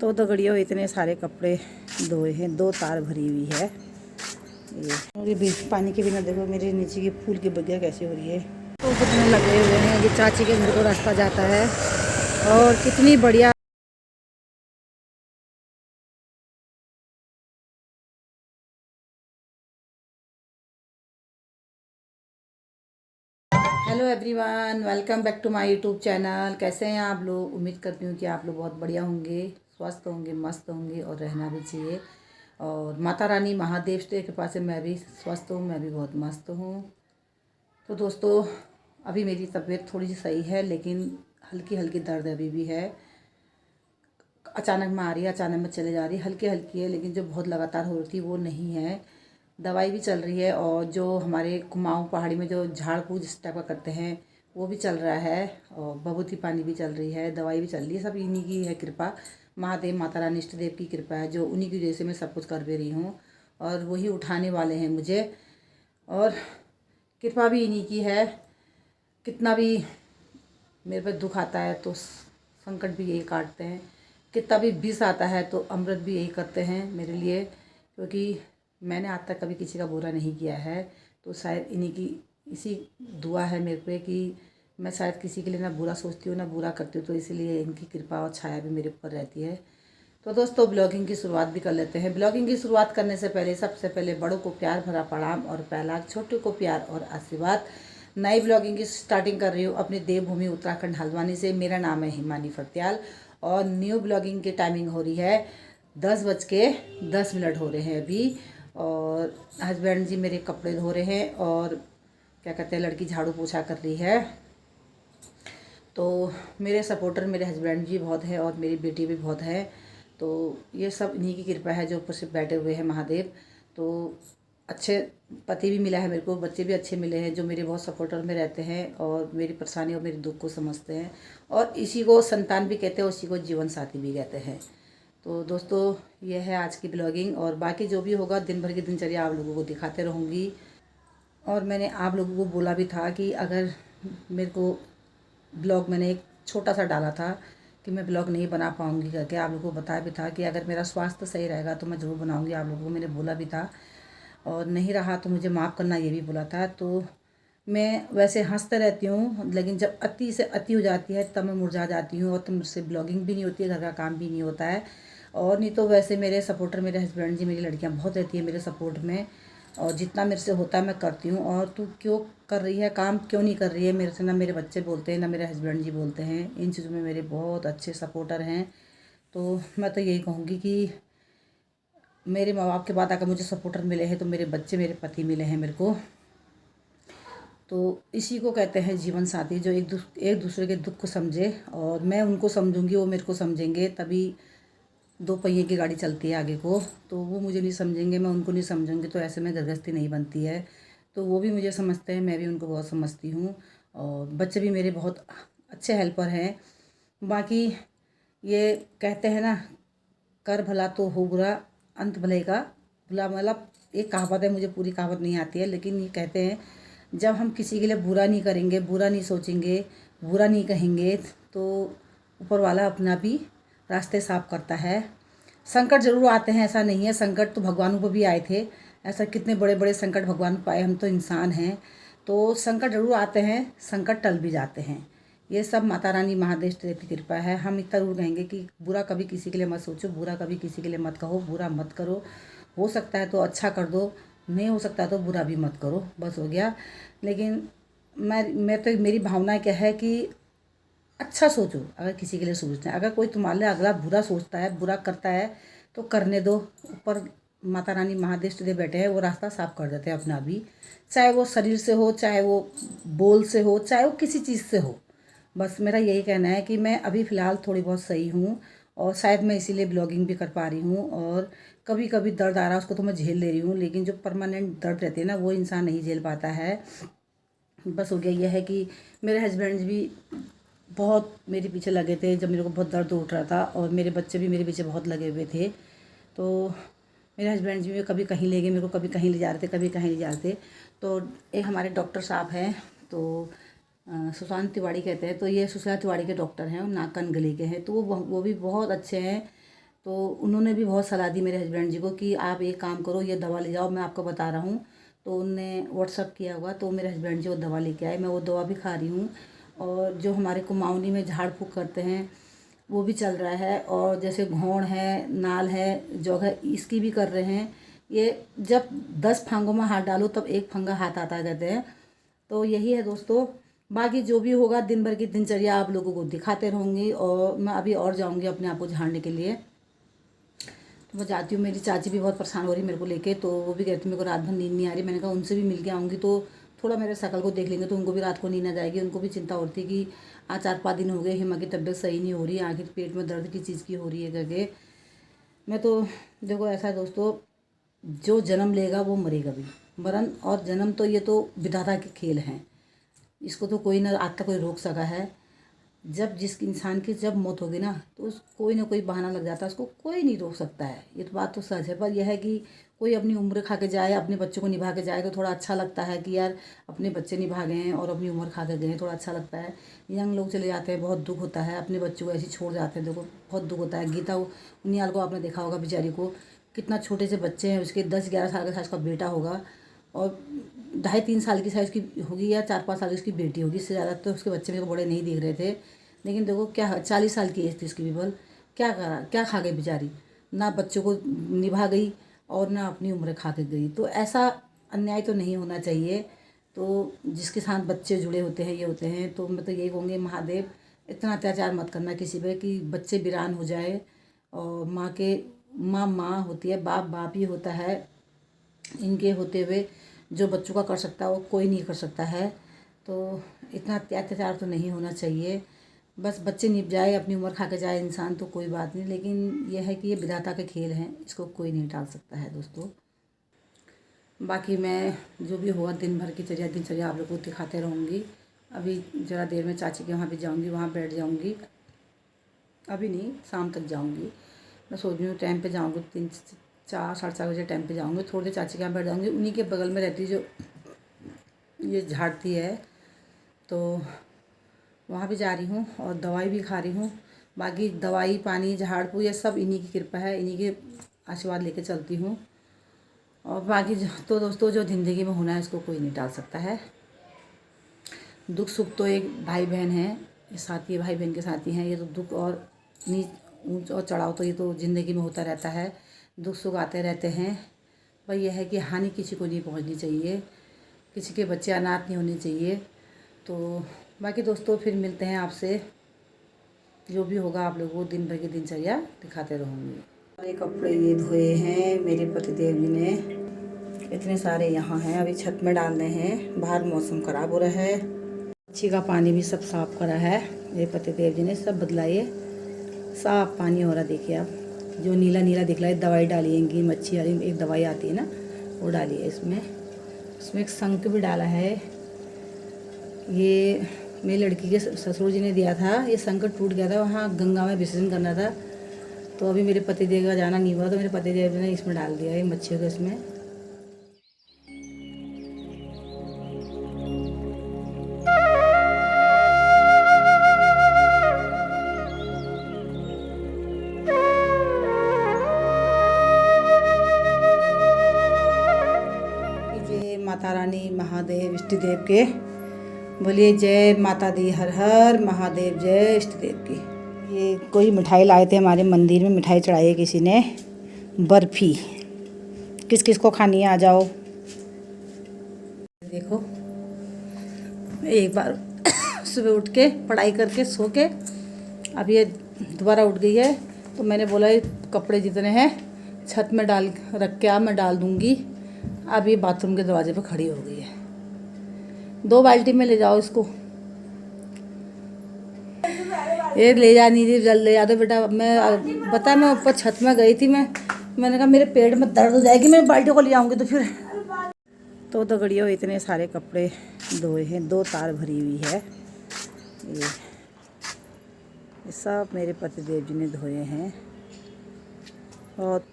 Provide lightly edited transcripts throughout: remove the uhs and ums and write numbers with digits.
तो दगड़ियों इतने सारे कपड़े धोए हैं, 2 तार भरी हुई है ये। और ये पानी के बिना देखो मेरे नीचे की फूल की बगिया कैसी हो रही है। तो कितने लगे हुए हैं, ये चाची के घर को रास्ता जाता है और कितनी बढ़िया। Hello everyone, welcome back to my YouTube channel. कैसे हैं आप लोग? उम्मीद करती हूँ कि आप लोग बहुत बढ़िया होंगे, स्वस्थ होंगे, मस्त होंगे और रहना भी चाहिए। और माता रानी महादेव की कृपा से मैं भी स्वस्थ हूँ, मैं भी बहुत मस्त हूँ। तो दोस्तों, अभी मेरी तबीयत थोड़ी सी सही है, लेकिन हल्की हल्की दर्द अभी भी है। अचानक में आ रही है, अचानक में चले जा रही है, हल्की हल्की है, लेकिन जो बहुत लगातार हो रही थी वो नहीं है। दवाई भी चल रही है और जो हमारे कुमाऊं पहाड़ी में जो झाड़ फूक जिस टाइप का करते हैं वो भी चल रहा है, और भभूति पानी भी चल रही है, दवाई भी चल रही है। सब इन्हीं की है कृपा, महादेव माता रानी इष्ट देव की कृपा है, जो उन्हीं की वजह से मैं सब कुछ कर भी रही हूँ और वही उठाने वाले हैं मुझे। और कृपा भी इन्हीं की है। कितना भी मेरे पे दुख आता है तो संकट भी यही काटते हैं, कितना भी विष आता है तो अमृत भी यही करते हैं मेरे लिए। क्योंकि मैंने आज तक कभी किसी का बुरा नहीं किया है, तो शायद इन्हीं की इसी दुआ है मेरे पे कि मैं शायद किसी के लिए ना बुरा सोचती हूँ ना बुरा करती हूँ, तो इसीलिए इनकी कृपा और छाया भी मेरे ऊपर रहती है। तो दोस्तों, ब्लॉगिंग की शुरुआत भी कर लेते हैं। ब्लॉगिंग की शुरुआत करने से पहले सबसे पहले बड़ों को प्यार भरा प्रणाम और पहला छोटों को प्यार और आशीर्वाद। नई ब्लॉगिंग की स्टार्टिंग कर रही हूँ अपनी देवभूमि उत्तराखंड हल्द्वानी से। मेरा नाम है हिमानी फर्त्याल और न्यू ब्लॉगिंग की टाइमिंग हो रही है 10:10 हो रहे हैं अभी। और हस्बैंड जी मेरे कपड़े धो रहे हैं और क्या कहते हैं, लड़की झाड़ू पोछा कर रही है। तो मेरे सपोर्टर मेरे हस्बैंड जी बहुत है और मेरी बेटी भी बहुत है। तो ये सब इन्हीं की कृपा है जो ऊपर से बैठे हुए हैं महादेव। तो अच्छे पति भी मिला है मेरे को, बच्चे भी अच्छे मिले हैं जो मेरे बहुत सपोर्टर में रहते हैं और मेरी परेशानी और मेरे दुख को समझते हैं। और इसी को संतान भी कहते हैं, उसी को जीवन साथी भी कहते हैं। तो दोस्तों, ये है आज की ब्लॉगिंग और बाकी जो भी होगा दिन भर की दिनचर्या आप लोगों को दिखाते रहूँगी। और मैंने आप लोगों को बोला भी था कि अगर मेरे को ब्लॉग मैंने एक छोटा सा डाला था कि मैं ब्लॉग नहीं बना पाऊँगी करके, आप लोगों को बताया भी था कि अगर मेरा स्वास्थ्य सही रहेगा तो मैं ज़रूर बनाऊँगी। आप लोगों को मैंने बोला भी था और नहीं रहा तो मुझे माफ़ करना, ये भी बोला था। तो मैं वैसे हंसते रहती हूँ, लेकिन जब अति से अति हो जाती है तब मैं मुरझा जाती हूँ और तब मुझसे ब्लॉगिंग भी नहीं होती है, घर का काम भी नहीं होता है। और नहीं तो वैसे मेरे सपोर्टर मेरे हस्बैंड जी, मेरी लड़कियाँ बहुत रहती है मेरे सपोर्ट में और जितना मेरे से होता है मैं करती हूँ। और तू क्यों कर रही है काम, क्यों नहीं कर रही है, मेरे से ना मेरे बच्चे बोलते हैं ना मेरे हस्बैंड जी बोलते हैं। इन चीज़ों में मेरे बहुत अच्छे सपोर्टर हैं। तो मैं तो यही कहूँगी कि मेरे माँ बाप के बाद अगर मुझे सपोर्टर मिले हैं तो मेरे बच्चे, मेरे पति मिले हैं मेरे को। तो इसी को कहते हैं जीवन साथी, जो एक दूसरे के दुख को समझे और मैं उनको समझूंगी, वो मेरे को समझेंगे, तभी 2 पहिए की गाड़ी चलती है आगे को। तो वो मुझे नहीं समझेंगे, मैं उनको नहीं समझूंगी, तो ऐसे में गृहस्थी नहीं बनती है। तो वो भी मुझे समझते हैं, मैं भी उनको बहुत समझती हूँ और बच्चे भी मेरे बहुत अच्छे हेल्पर हैं। बाकी ये कहते हैं ना, कर भला तो हो बुरा, अंत भले का बुला। मतलब एक कहावत है, मुझे पूरी कहावत नहीं आती है, लेकिन ये कहते हैं जब हम किसी के लिए बुरा नहीं करेंगे, बुरा नहीं सोचेंगे, बुरा नहीं कहेंगे, तो ऊपर वाला अपना भी रास्ते साफ करता है। संकट जरूर आते हैं, ऐसा नहीं है, संकट तो भगवानों को भी आए थे। ऐसा कितने बड़े बड़े संकट भगवान पाए, हम तो इंसान हैं। तो संकट जरूर आते हैं, संकट टल भी जाते हैं। ये सब माता रानी महादेव की कृपा है। हम इतना जरूर कहेंगे कि बुरा कभी किसी के लिए मत सोचो, बुरा कभी किसी के लिए मत कहो, बुरा मत करो। हो सकता है तो अच्छा कर दो, नहीं हो सकता तो बुरा भी मत करो, बस हो गया। लेकिन मैं तो मेरी भावना क्या है कि अच्छा सोचो। अगर किसी के लिए सोचना है, अगर कोई तुम्हारे लिए अगला बुरा सोचता है, बुरा करता है, तो करने दो। ऊपर माता रानी महादेव दे बैठे हैं, वो रास्ता साफ कर देते हैं अपना भी। चाहे वो शरीर से हो, चाहे वो बोल से हो, चाहे वो किसी चीज़ से हो। बस मेरा यही कहना है कि मैं अभी फ़िलहाल थोड़ी बहुत सही हूँ और शायद मैं इसीलिए ब्लॉगिंग भी कर पा रही हूँ। और कभी कभी दर्द आ रहा है, उसको तो मैं झेल ले रही हूँ, लेकिन जो परमानेंट दर्द रहते हैं ना, वो इंसान नहीं झेल पाता है। बस हो गया यह है कि मेरे हस्बैंड भी बहुत मेरे पीछे लगे थे जब मेरे को बहुत दर्द उठ रहा था, और मेरे बच्चे भी मेरे पीछे बहुत लगे हुए थे। तो मेरे हस्बैंड जी भी कभी कहीं ले गए मेरे को, कभी कहीं ले जा रहे थे, कभी कहीं ले जा रहे थे। तो एक हमारे डॉक्टर साहब हैं, तो सुशांत तिवारी कहते हैं, तो ये सुशांत तिवारी के डॉक्टर हैं, नाक कान गले के हैं। तो वो भी बहुत अच्छे हैं। तो उन्होंने भी बहुत सलाह दी मेरे हस्बैंड जी को कि आप एक काम करो, ये दवा ले जाओ, मैं आपको बता रहा हूँ। तो उनने व्हाट्सअप किया हुआ, तो मेरे हस्बैंड जी वो दवा लेके आए, मैं वो दवा भी खा रही हूँ। और जो हमारे कुमाऊनी में झाड़ फूँक करते हैं वो भी चल रहा है, और जैसे घोंड है, नाल है, जोग है, इसकी भी कर रहे हैं। ये जब 10 फांगों में हाथ डालो तब एक फंगा हाथ आता कहते हैं। तो यही है दोस्तों, बाकी जो भी होगा दिन भर की दिनचर्या आप लोगों को दिखाते रहूँगी। और मैं अभी और जाऊँगी अपने आप को झाड़ने के लिए, तो मैं जाती हूँ। मेरी चाची भी बहुत परेशान हो रही मेरे को लेके, तो वो भी कहती मेरे को रात भर नींद नहीं आ रही। मैंने कहा उनसे भी मिल के आऊँगी तो थोड़ा मेरे शकल को देख लेंगे, तो उनको भी रात को नींद आ जाएगी। उनको भी चिंता होती है कि आज 4-5 दिन हो गए हिमा की तबीयत सही नहीं हो रही, आखिर पेट में दर्द की चीज़ की हो रही है करके। मैं तो देखो ऐसा है दोस्तों, जो जन्म लेगा वो मरेगा भी। मरण और जन्म तो ये तो विधाता के खेल हैं, इसको तो कोई ना आज तक कोई रोक सका है। जब जिस इंसान की जब मौत होगी ना, तो उस कोई ना कोई बहाना लग जाता है, उसको कोई नहीं रोक सकता है। ये तो बात तो सच है। पर यह है कि कोई अपनी उम्र खा के जाए, अपने बच्चों को निभा के जाए, तो थोड़ा अच्छा लगता है कि यार अपने बच्चे निभा गए हैं और अपनी उम्र खा के गए हैं, थोड़ा अच्छा लगता है। यंग लोग चले जाते हैं, बहुत दुख होता है। अपने बच्चों को ऐसे छोड़ जाते हैं, देखो बहुत दुख होता है। गीता उनियाल को आपने देखा होगा, बेचारी को, कितना छोटे से बच्चे हैं उसके, 10-11 साल का साइज का बेटा होगा, और 2.5-3 साल की साइज़ की होगी, या 4-5 साल की उसकी बेटी होगी। इससे ज़्यादा तो उसके बच्चे मेरे को बड़े नहीं दिख रहे थे। लेकिन देखो क्या 40 साल की एज थी उसकी भी, बल क्या करा, क्या खा गई बेचारी, ना बच्चों को निभा गई और ना अपनी उम्र खा के गई। तो ऐसा अन्याय तो नहीं होना चाहिए। तो जिसके साथ बच्चे जुड़े होते हैं, ये होते हैं, तो मैं तो यही कहूँगी महादेव इतना अत्याचार मत करना किसी पे कि बच्चे वीरान हो जाए। और माँ होती है, बाप बाप ही होता है। इनके होते हुए जो बच्चों का कर सकता है वो कोई नहीं कर सकता है। तो इतना अत्याचार तो नहीं होना चाहिए। बस बच्चे निभ जाए, अपनी उम्र खा के जाए इंसान, तो कोई बात नहीं। लेकिन यह है कि ये विधाता के खेल हैं, इसको कोई नहीं टाल सकता है दोस्तों। बाकी मैं जो भी होगा दिन भर की दिनचर्या आप लोगों को दिखाते रहूँगी। अभी ज़रा देर में चाची के वहाँ भी जाऊँगी, वहाँ बैठ जाऊँगी। अभी नहीं, शाम तक जाऊँगी। मैं सोच रही हूँ टाइम पे जाऊँगी, 3-4-4:30 बजे टाइम पे जाऊँगी। थोड़ी देर चाची के यहाँ बैठ जाऊँगी। उन्हीं के बगल में रहती जो ये झाड़ती है, तो वहाँ भी जा रही हूँ और दवाई भी खा रही हूँ। बाकी दवाई पानी झाड़ फूँक ये सब इन्हीं की कृपा है, इन्हीं के आशीर्वाद लेके चलती हूँ। और बाकी तो दोस्तों जो ज़िंदगी में होना है इसको कोई नहीं टाल सकता है। दुख सुख तो एक भाई बहन है, ये साथी भाई बहन के साथी हैं। ये तो दुख और ऊंच और चढ़ाव तो ये तो ज़िंदगी में होता रहता है, दुख सुख आते रहते हैं। पर यह है कि हानि किसी को नहीं पहुंचनी चाहिए, किसी के बच्चे अनाथ नहीं होने चाहिए। तो बाकी दोस्तों फिर मिलते हैं आपसे, जो भी होगा आप लोगों को दिन भर की दिनचर्या दिखाते रहूँगी। सारे कपड़े ये धोए हैं मेरे पतिदेव जी ने, इतने सारे यहाँ हैं, अभी छत में डालने हैं। बाहर मौसम ख़राब हो रहा है, मच्छी का पानी भी सब साफ़ करा है मेरे पतिदेव जी ने, सब बदलाइए, साफ़ पानी हो रहा। देखिए आप जो नीला नीला दिख रहा है, दवाई डाली है मच्छी वाली, एक दवाई आती है ना वो डाली है इसमें। उसमें एक शंख भी डाला है, ये मेरी लड़की के ससुर जी ने दिया था। ये शंख टूट गया था, वहाँ गंगा में विसर्जन करना था, तो अभी मेरे पतिदेव का जाना नहीं हुआ, तो मेरे पतिदेव ने इसमें डाल दिया है मच्छी को इसमें। जय माता रानी महादेव इष्ट देव के, बोलिए जय माता दी, हर हर महादेव, जय इष्ट देव की। ये कोई मिठाई लाए थे हमारे मंदिर में, मिठाई चढ़ाई है किसी ने, बर्फ़ी। किस किस को खानी है आ जाओ। देखो एक बार सुबह उठ के पढ़ाई करके सो के अब ये दोबारा उठ गई है, तो मैंने बोला ये कपड़े जितने हैं छत में डाल रख के मैं डाल दूँगी। अब ये बाथरूम के दरवाजे पे खड़ी हो गई है। 2 बाल्टी में ले जाओ इसको, ये ले जा नीचे, जल्द ले जा दो बेटा। मैं पता मैं ऊपर छत में गई थी, मैंने कहा मेरे पेट में दर्द हो जाएगी, मैं बाल्टी को ले आऊँगी तो फिर। तो दगड़ियों इतने सारे कपड़े धोए हैं, 2 तार भरी हुई है। ये सब मेरे पतिदेव जी ने धोए हैं, बहुत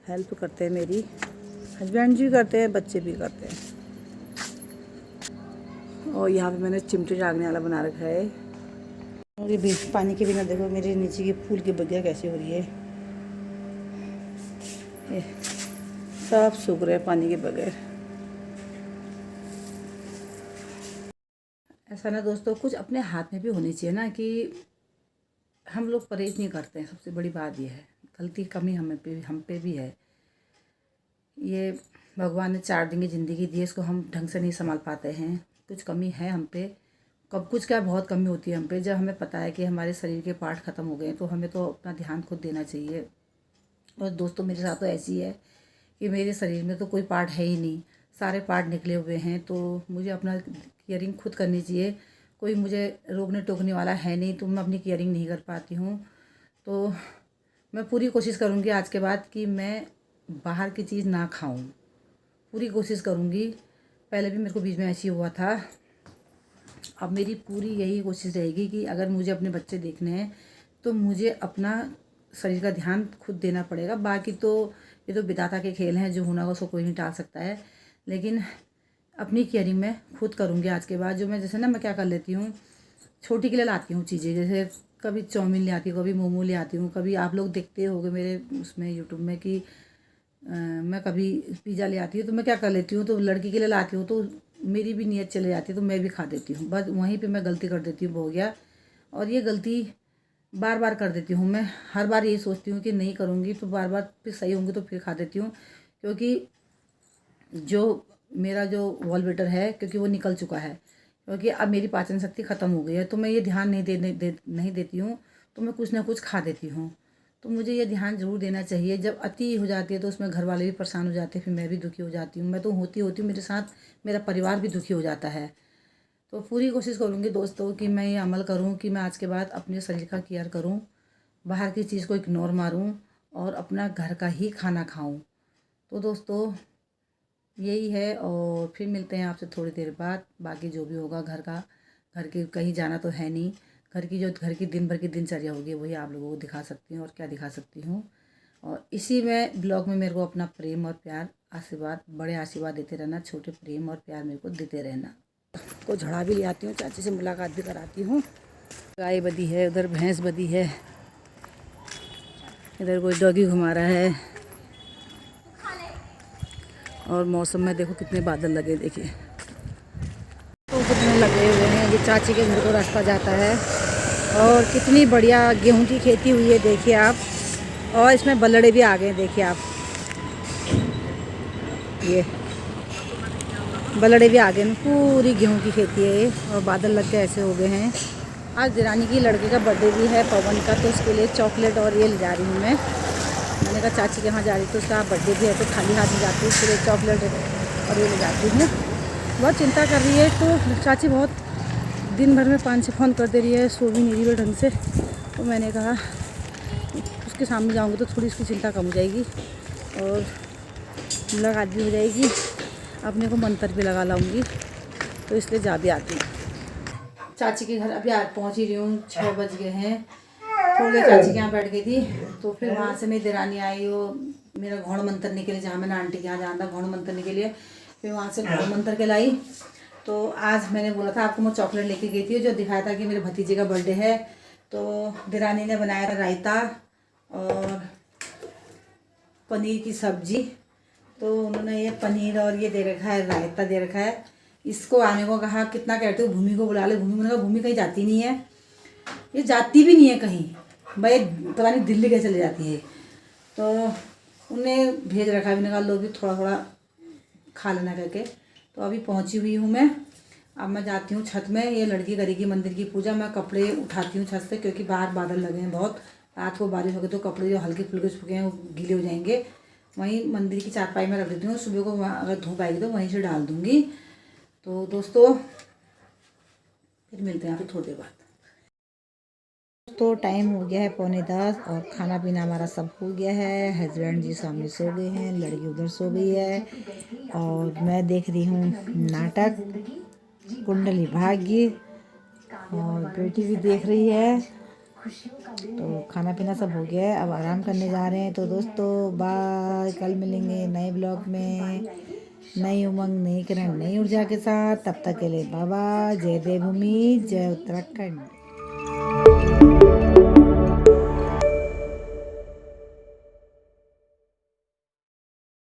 हेल्प करते हैं मेरी, हस्बैंड जी करते हैं, बच्चे भी करते हैं। और यहाँ पे मैंने चिमटे झागने वाला बना रखा है। और ये पानी के बिना देखो मेरे नीचे के फूल की बगिया कैसी हो रही है। ये सब सूख रहे पानी के बगैर। ऐसा ना दोस्तों, कुछ अपने हाथ में भी होनी चाहिए ना, कि हम लोग परहेज नहीं करते हैं। सबसे बड़ी बात ये है, गलती कमी हम पे भी है। ये भगवान ने 4 दिन की ज़िंदगी दी है, इसको हम ढंग से नहीं संभाल पाते हैं। कुछ कमी है हम पे, कब कुछ क्या बहुत कमी होती है हम पे। जब हमें पता है कि हमारे शरीर के पार्ट ख़त्म हो गए तो हमें तो अपना ध्यान खुद देना चाहिए। और दोस्तों मेरे साथ तो ऐसी है कि मेरे शरीर में तो कोई पार्ट है ही नहीं, सारे पार्ट निकले हुए हैं। तो मुझे अपना केयरिंग खुद करनी चाहिए। कोई मुझे रोकने टोकने वाला है नहीं, तो मैं अपनी केयरिंग नहीं कर पाती हूँ। तो मैं पूरी कोशिश करूँगी आज के बाद कि मैं बाहर की चीज़ ना खाऊं। पूरी कोशिश करूँगी। पहले भी मेरे को बीच में ऐसे ही हुआ था। अब मेरी पूरी यही कोशिश रहेगी कि अगर मुझे अपने बच्चे देखने हैं तो मुझे अपना शरीर का ध्यान खुद देना पड़ेगा। बाकी तो ये तो विधाता के खेल हैं, जो होना उसको कोई नहीं टाल सकता है। लेकिन अपनी केयरिंग मैं खुद करूँगी आज के बाद। जो मैं जैसे ना, मैं क्या कर लेती हूँ, छोटी के लिए लाती हूँ चीज़ें। जैसे कभी चाउमीन ले आती हूँ, कभी मोमो ले आती हूँ, कभी आप लोग देखते होंगे मेरे उसमें यूट्यूब में कि मैं कभी पिज़्ज़ा ले आती हूँ। तो मैं क्या कर लेती हूँ, तो लड़की के लिए लाती हूँ तो मेरी भी नीयत चले जाती है, तो मैं भी खा देती हूँ। बस वहीं पे मैं गलती कर देती हूँ, हो गया। और ये गलती बार बार कर देती हूँ मैं। हर बार यही सोचती हूँ कि नहीं करूँगी, तो बार बार फिर सही होंगी तो फिर खा देती हूँ। क्योंकि जो मेरा जो वॉल बेटर है, क्योंकि वो निकल चुका है, क्योंकि अब मेरी पाचन शक्ति ख़त्म हो गई है, तो मैं ये ध्यान नहीं देती हूँ। तो मैं कुछ ना कुछ खा देती हूँ। तो मुझे ये ध्यान ज़रूर देना चाहिए। जब अति हो जाती है तो उसमें घर वाले भी परेशान हो जाते हैं, फिर मैं भी दुखी हो जाती हूँ। मैं तो होती हूँ, मेरे साथ मेरा परिवार भी दुखी हो जाता है। तो पूरी कोशिश करूँगी दोस्तों कि मैं ये अमल करूँ कि मैं आज के बाद अपने शरीर का केयर करूँ, बाहर की चीज़ को इग्नोर मारूँ और अपना घर का ही खाना खाऊँ। तो दोस्तों यही है। और फिर मिलते हैं आपसे थोड़ी देर बाद। बाकी जो भी होगा घर के कहीं जाना तो है नहीं। घर की दिन भर की दिनचर्या होगी वही आप लोगों को दिखा सकती हूँ, और क्या दिखा सकती हूँ। और इसी में ब्लॉग में मेरे को अपना प्रेम और प्यार, आशीर्वाद, बड़े आशीर्वाद देते रहना, छोटे प्रेम और प्यार मेरे को देते रहना। को झड़ा भी ले आती हूँ, चाची से मुलाकात भी कराती हूँ। गाय बधी है, उधर भैंस बधी है, इधर कोई डॉगी घुमा रहा है। और मौसम में देखो कितने बादल लगे, देखिए तो कितने लगे हुए हैं। ये चाची के घर को रास्ता जाता है। और कितनी बढ़िया गेहूं की खेती हुई है, देखिए आप। और इसमें बल्लड़े भी आ गए, देखिए आप, ये बल्लड़े भी आ गए। पूरी गेहूं की खेती है ये। और बादल लग के ऐसे हो गए हैं। आज दिरानी की लड़के का बर्थडे भी है, पवन का, तो उसके लिए चॉकलेट और ये ले जा रही हूँ मैं। मैंने कहा चाची के यहाँ जा रही तो उसका बर्थडे भी है, तो खाली हाथ में जाती हूँ, उसके लिए चॉकलेट और ये ले जाती हूँ। बहुत चिंता कर रही है, तो चाची बहुत दिन भर में 5-6 फ़ोन कर दे रही है, सो भी नहीं रही है ढंग से। तो मैंने कहा उसके सामने जाऊँगी तो थोड़ी उसकी चिंता कम हो जाएगी और मुलाकात भी हो जाएगी। अपने को मंत्र भी लगा लाऊंगी, तो इसलिए जा भी आती हूँ। चाची के घर अभी आज पहुँच ही रही हूँ, 6 बज गए हैं। थोड़ी देर चाची के यहाँ बैठ गई थी, तो फिर वहाँ से मेरी देरानी आई, वो मेरा घोड़ मंत्रने के लिए, जहाँ मैंने आंटी के यहाँ जाना था घोड़ मंत्रने के लिए, फिर वहाँ से घोड़ मंत्र के लाई। तो आज मैंने बोला था आपको, मैं चॉकलेट लेके गई थी, जो दिखाया था कि मेरे भतीजे का बर्थडे है। तो देरानी ने बनाया था रायता और पनीर की सब्जी। तो उन्होंने ये पनीर और ये दे रखा है, रायता दे रखा है। इसको आने को कहा, कितना कहते हो भूमि को बुला ले। भूमि, मैंने कहा भूमि कहीं जाती नहीं है, ये जाती भी नहीं है कहीं, भाई पता नहीं दिल्ली कैसे चले जाती है। तो उन्हें भेज रखा है, मैंने कहा लो भी थोड़ा थोड़ा खा लेना करके। तो अभी पहुंची हुई हूँ मैं। अब मैं जाती हूँ छत में, ये लड़की करेगी मंदिर की पूजा। मैं कपड़े उठाती हूँ छत से, क्योंकि बाहर बादल लगे हैं बहुत। रात को बारिश हो गई तो कपड़े जो हल्के फुल्के सूखे हैं वो गीले हो जाएंगे। वहीं मंदिर की चारपाई में रख देती हूँ, सुबह को अगर धूप आएगी तो वहीं से डाल दूँगी। तो दोस्तों फिर मिलते हैं आपको थोड़ी देर बाद। तो टाइम हो गया है 9:45 और खाना पीना हमारा सब हो गया है। हस्बैंड जी सामने सो गए हैं, लड़की उधर सो गई है और मैं देख रही हूँ नाटक कुंडली भाग्य, और बेटी भी देख रही है। तो खाना पीना सब हो गया है, अब आराम करने जा रहे हैं। तो दोस्तों बाय, कल मिलेंगे नए ब्लॉग में, नई उमंग, नई किरण, नई ऊर्जा के साथ। तब तक के लिए बाय बाय। जय देवभूमि, जय उत्तराखंड।